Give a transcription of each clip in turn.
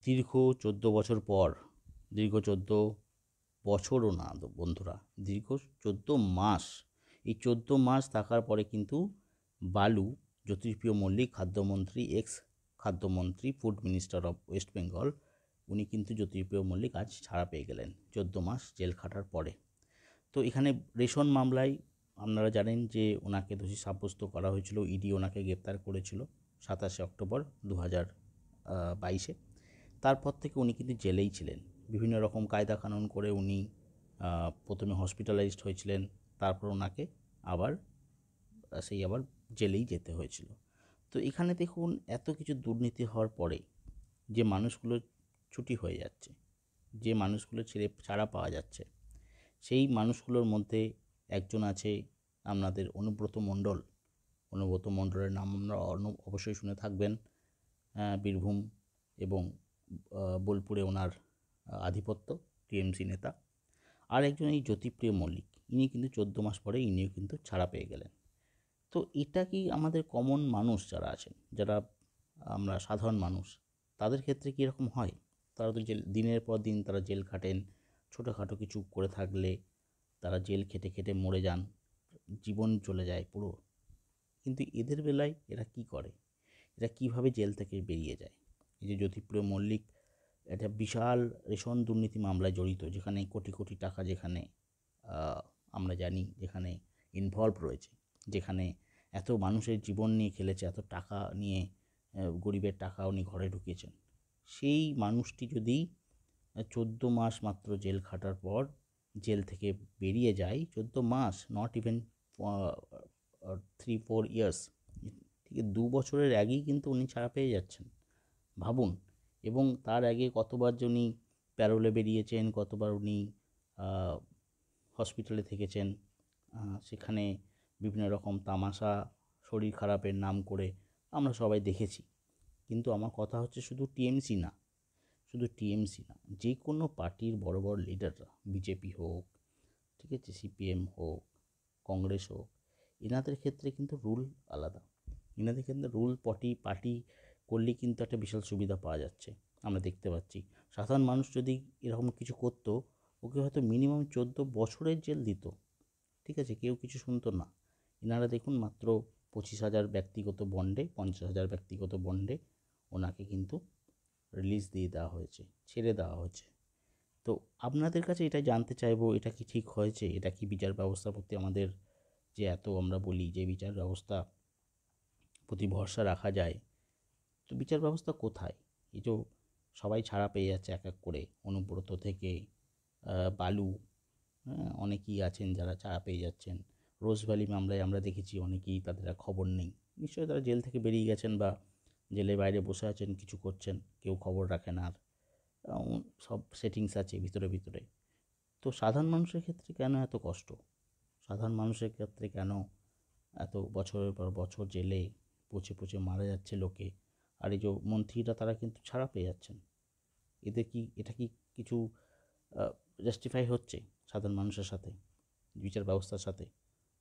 দীর্ঘ 14 বছর পর, দীর্ঘ 14 বছরও না বন্ধুরা, দীর্ঘ 14 মাস, এই 14 মাস থাকার পরে কিন্তু বালু, জ্যোতিপ্রিয় মল্লিক, খাদ্যমন্ত্রী, এক্স খাদ্যমন্ত্রী, food minister of West Bengal, উনি কিন্তু জ্যোতিপ্রিয় মল্লিক আজ ছাড়া পেয়ে গেলেন 14 মাস জেল খাটার পরে। তো এখানে রেশন মামলায় আপনারা জানেন যে ওনাকে দোষী সাব্যস্ত করা হয়েছিল, ইডি ওনাকে গ্রেপ্তার করেছিল 27 অক্টোবর 2022-এ। তারপর থেকে উনি কিন্তু জেলেই ছিলেন। বিভিন্ন রকম কায়দা কানুন করে উনি প্রথমে হসপিটালাইজড হয়েছিলেন, তারপর ওনাকে আবার আবার জেলেই যেতে হয়েছিল। তো এখানে দেখুন, এত কিছু দুর্নীতি হওয়ার পরে যে মানুষগুলো ছুটি হয়ে যাচ্ছে, যে মানুষগুলো ছাড়া পাওয়া যাচ্ছে, সেই মানুষগুলোর মধ্যে একজন আছে আপনাদের অনুব্রত মণ্ডল। অনুব্রত মণ্ডলের নাম আপনারা অবশ্যই শুনে থাকবেন। বীরভূম এবং বোলপুরে ওনার আধিপত্য, টিএমসি নেতা। আর একজন এই জ্যোতিপ্রিয় মল্লিক, ইনি কিন্তু 14 মাস পরে ইনিও কিন্তু ছাড়া পেয়ে গেলেন। তো এটা কি আমাদের কমন মানুষ যারা আছেন, যারা আমরা সাধারণ মানুষ, তাদের ক্ষেত্রে কি এরকম হয়? তারা তো দিনের পর দিন তারা জেল খাটেন, ছোটোখাটো কিছু করে থাকলে তারা জেল খেটে খেটে মরে যান, জীবন চলে যায় পুরো। কিন্তু এদের বেলায় এরা কি করে, এরা কিভাবে জেল থেকে বেরিয়ে যায়? এই যে জ্যোতিপ্রিয় মল্লিক একটা বিশাল রেশন দুর্নীতি মামলায় জড়িত, যেখানে কোটি কোটি টাকা, যেখানে আমরা জানি যেখানে ইনভলভ রয়েছে, যেখানে এত মানুষের জীবন নিয়ে খেলেছে, এত টাকা নিয়ে, গরিবের টাকা উনি ঘরে ঢুকিয়েছেন। সেই মানুষটি যদি 14 মাস মাত্র জেল খাটার পর জেল থেকে বেরিয়ে যায়, 14 মাস, নট ইভেন 3-4 ইয়ার্স, ঠিক 2 বছরের আগেই কিন্তু উনি ছাড়া পেয়ে যাচ্ছেন, ভাবুন। এবং তার আগে কতবার যে উনি প্যারোলে বেরিয়েছেন, কতবার উনি হসপিটালে থেকেছেন, সেখানে বিভিন্ন রকম তামাশা, শরীর খারাপের নাম করে আমরা সবাই দেখেছি। কিন্তু আমার কথা হচ্ছে, শুধু টিএমসি না, শুধু টিএমসি না, যে কোনো পার্টির বড় বড় লিডাররা, বিজেপি হোক, ঠিক আছে, সিপিএম হোক, কংগ্রেস হোক, এনাদের ক্ষেত্রে কিন্তু রুল আলাদা। এনাদের ক্ষেত্রে রুল পার্টি করলে কিন্তু একটা বিশাল সুবিধা পাওয়া যাচ্ছে, আমরা দেখতে পাচ্ছি। সাধারণ মানুষ যদি এরকম কিছু করতো, ওকে হয়তো মিনিমাম 14 বছরের জেল দিত, ঠিক আছে, কেউ কিছু শুনতো না। এনারা দেখুন, মাত্র 25,000 ব্যক্তিগত বন্ডে, 50,000 ব্যক্তিগত বন্ডে ওনাকে কিন্তু রিলিজ দিয়ে দেওয়া হয়েছে, ছেড়ে দেওয়া হয়েছে। তো আপনাদের কাছে এটা জানতে চাইবো, এটা কি ঠিক হয়েছে? এটা কি বিচার ব্যবস্থার প্রতি আমাদের যে এত আমরা বলি যে বিচার ব্যবস্থা প্রতি ভরসা রাখা যায়, তো বিচার ব্যবস্থা কোথায়? এই যে সবাই ছাড়া পেয়ে যাচ্ছে এক এক করে, অনুব্রত থেকে বালু, হ্যাঁ, অনেকেই আছেন যারা ছাড়া পেয়ে যাচ্ছেন। রোজভ্যালি মামলায় আমরা দেখেছি অনেকেই, তাদের আর খবর নেই, নিশ্চয়ই তারা জেল থেকে বেরিয়ে গেছেন বা জেলের বাইরে বসে আছেন, কিছু করছেন, কেউ খবর রাখেন আর। সব সেটিংস আছে ভিতরে ভিতরে। তো সাধারণ মানুষের ক্ষেত্রে কেন এত কষ্ট? সাধারণ মানুষের ক্ষেত্রে কেন এত বছরের পর বছর জেলে পচে পচে মারা যাচ্ছে লোকে? আর এই যে মন্ত্রীরা, তারা কিন্তু ছাড়া পেয়ে যাচ্ছেন। এটা কি কিছু জাস্টিফাই হচ্ছে সাধারণ মানুষের সাথে, বিচার ব্যবস্থার সাথে?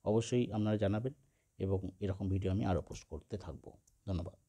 অবশ্যই আপনারা জানাবেন, এবং এরকম ভিডিও আমি আরও পোস্ট করতে থাকবো। ধন্যবাদ।